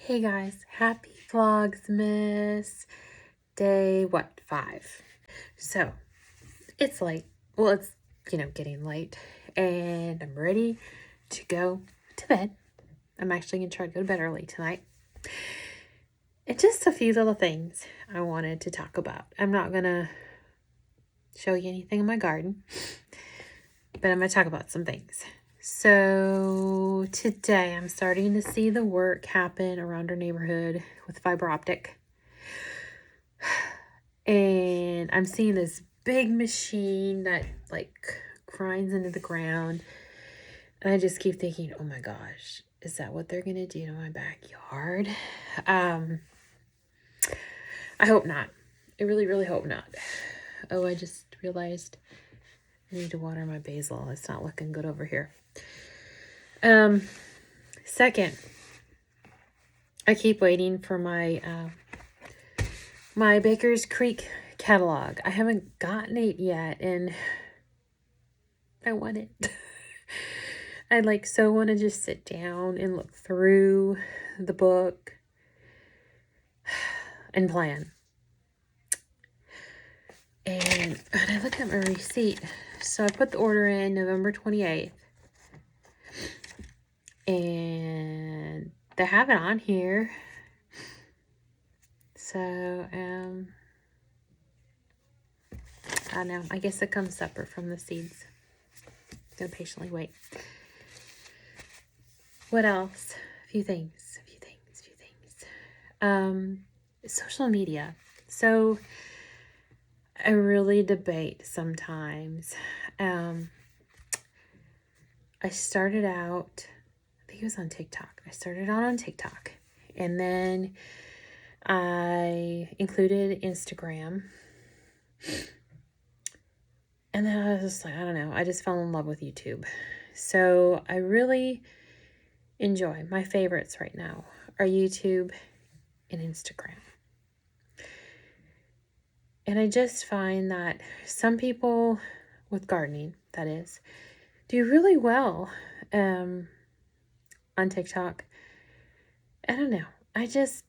Hey guys, happy Vlogmas day, 5. So, it's late. Well, it's, getting late. And I'm ready to go to bed. I'm actually going to try to go to bed early tonight. And just a few little things I wanted to talk about. I'm not going to show you anything in my garden, but I'm going to talk about some things. So today I'm starting to see the work happen around our neighborhood with fiber optic. And I'm seeing this big machine that grinds into the ground. And I just keep thinking, oh my gosh, is that what they're going to do to my backyard? I hope not. I really, really hope not. Oh, I just realized I need to water my basil. It's not looking good over here. Second, I keep waiting for my Baker's Creek catalog. I haven't gotten it yet, and I want it. I so want to just sit down and look through the book and plan. And I looked at my receipt. So I put the order in November 28th. And they have it on here. So, I don't know. I guess it comes separate from the seeds. Gonna patiently wait. What else? A few things. Social media. So I really debate sometimes. I started out, I think it was on TikTok. I started out on TikTok, and then I included Instagram. And then I was just like, I don't know. I just fell in love with YouTube. So I really enjoy, my favorites right now are YouTube and Instagram. And I just find that some people with gardening, that is, do really well on TikTok. I don't know. I just,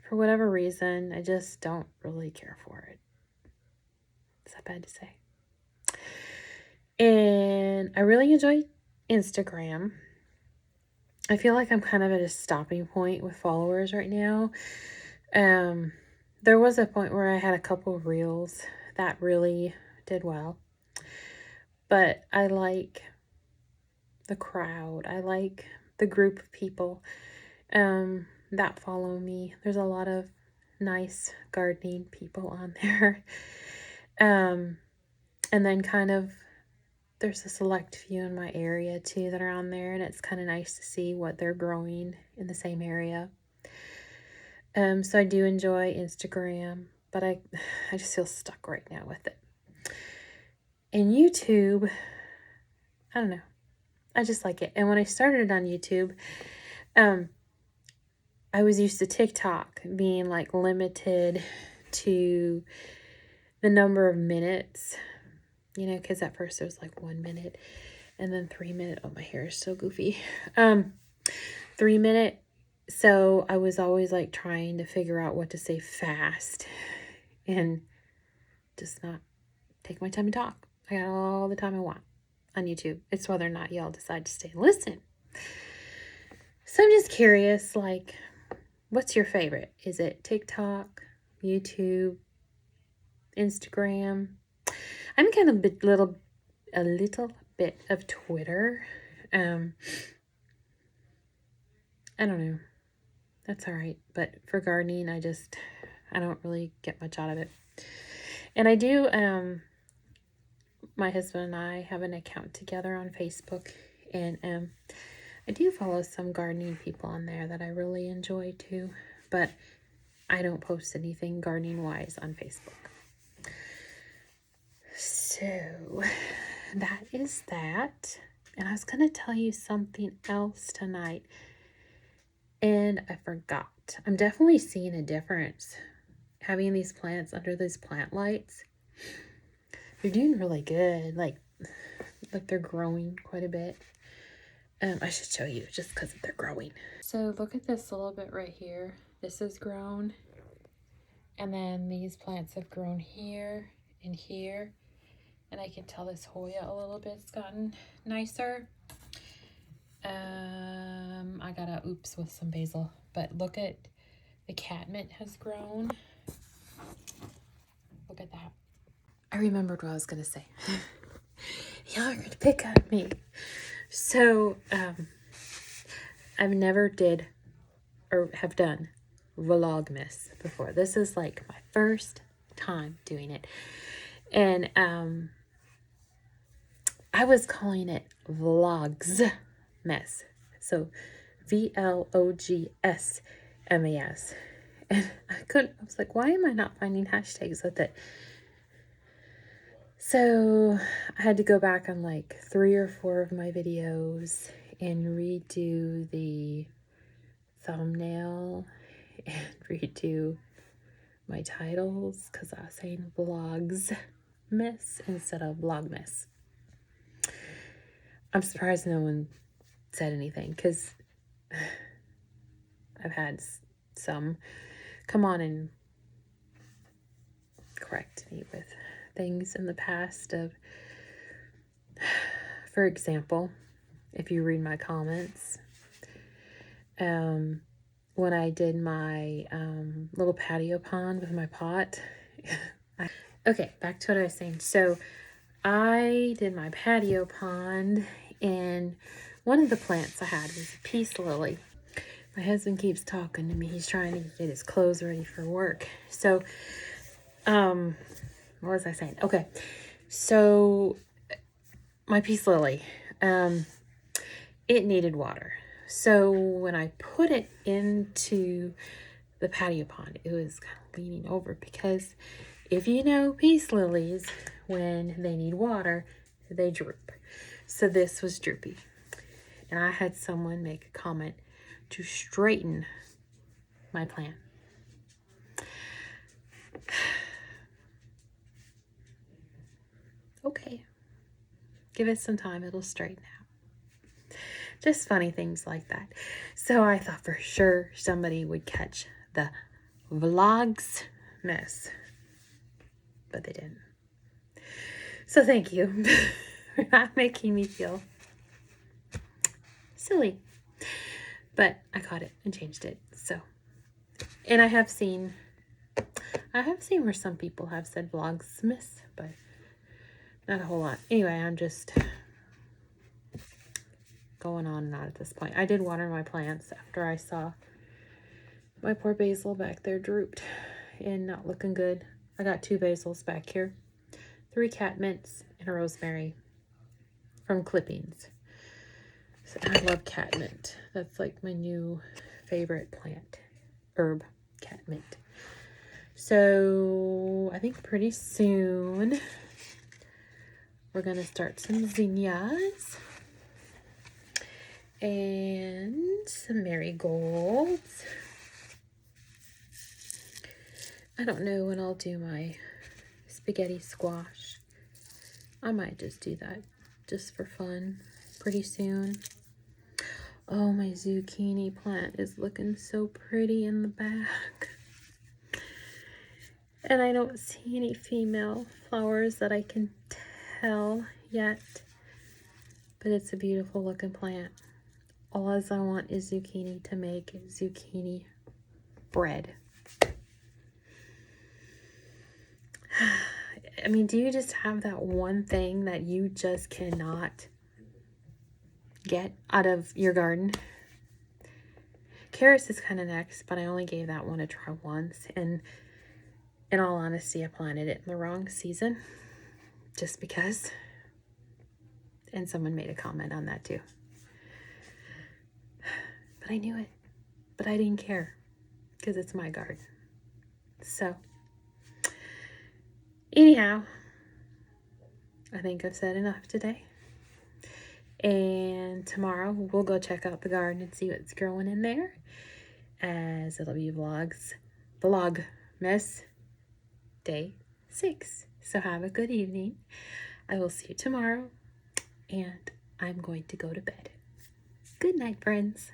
for whatever reason, I just don't really care for it. Is that bad to say? And I really enjoy Instagram. I feel like I'm kind of at a stopping point with followers right now. There was a point where I had a couple of reels that really did well. But I like the crowd. I like the group of people that follow me. There's a lot of nice gardening people on there. And then kind of there's a select few in my area too that are on there, and it's kind of nice to see what they're growing in the same area. So I do enjoy Instagram, but I just feel stuck right now with it. And YouTube, I don't know. I just like it. And when I started on YouTube, I was used to TikTok being limited to the number of minutes, because at first it was 1 minute and then 3 minute. Oh, my hair is so goofy. 3 minute. So I was always trying to figure out what to say fast and just not take my time and talk. I got all the time I want on YouTube. It's whether or not y'all decide to stay and listen. So I'm just curious, what's your favorite? Is it TikTok, YouTube, Instagram? I'm kind of a little bit of Twitter. I don't know. That's all right. But for gardening, I don't really get much out of it. And I do, my husband and I have an account together on Facebook, and I do follow some gardening people on there that I really enjoy too, but I don't post anything gardening wise on Facebook. So that is that. And I was going to tell you something else tonight, and I forgot. I'm definitely seeing a difference having these plants under these plant lights. They're doing really good. They're growing quite a bit. I should show you just because they're growing. So look at this a little bit right here. This is grown. And then these plants have grown here and here. And I can tell this Hoya a little bit's gotten nicer. I got a oops with some basil. But look at the catmint has grown. Look at that. I remembered what I was going to say. Y'all are going to pick on me. So, I've never did or have done Vlogmas before. This is like my first time doing it. And I was calling it Vlogsmas. So Vlogsmas. And I was like, why am I not finding hashtags with it? So I had to go back on like 3 or 4 of my videos and redo the thumbnail and redo my titles because I was saying Vlogsmas instead of Vlogmas. I'm surprised no one said anything because I've had some come on and correct me with things in the past of, for example, if you read my comments, when I did my little patio pond with my pot. Okay, back to what I was saying. So I did my patio pond, and one of the plants I had was a peace lily. My husband keeps talking to me. He's trying to get his clothes ready for work. So, what was I saying? Okay, so my peace lily, it needed water. So when I put it into the patio pond, it was kind of leaning over because if you know peace lilies, when they need water, they droop. So this was droopy. And I had someone make a comment to straighten my plant. Okay. Give it some time, it'll straighten out. Just funny things like that. So I thought for sure somebody would catch the Vlogsmas, but they didn't. So thank you for not making me feel silly. But I caught it and changed it. So, and I have seen where some people have said Vlogsmas, but not a whole lot. Anyway, I'm just going on and on at this point. I did water my plants after I saw my poor basil back there drooped and not looking good. I got 2 basils back here, 3 catmints, and a rosemary from clippings. So I love catmint. That's like my new favorite plant, herb, catmint. So I think pretty soon we're gonna start some zinnias and some marigolds. I don't know when I'll do my spaghetti squash. I might just do that just for fun pretty soon. Oh, my zucchini plant is looking so pretty in the back. And I don't see any female flowers that I can tell yet. But it's a beautiful looking plant. All I want is zucchini to make zucchini bread. I mean, do you just have that one thing that you just cannot get out of your garden? Carrots is kind of next, but I only gave that one a try once. And in all honesty, I planted it in the wrong season. Just because. And someone made a comment on that too. But I knew it. But I didn't care. Because it's my garden. So. Anyhow, I think I've said enough today. And tomorrow we'll go check out the garden and see what's growing in there. As it'll be Vlogmas Day 6. So have a good evening. I will see you tomorrow. And I'm going to go to bed. Good night, friends.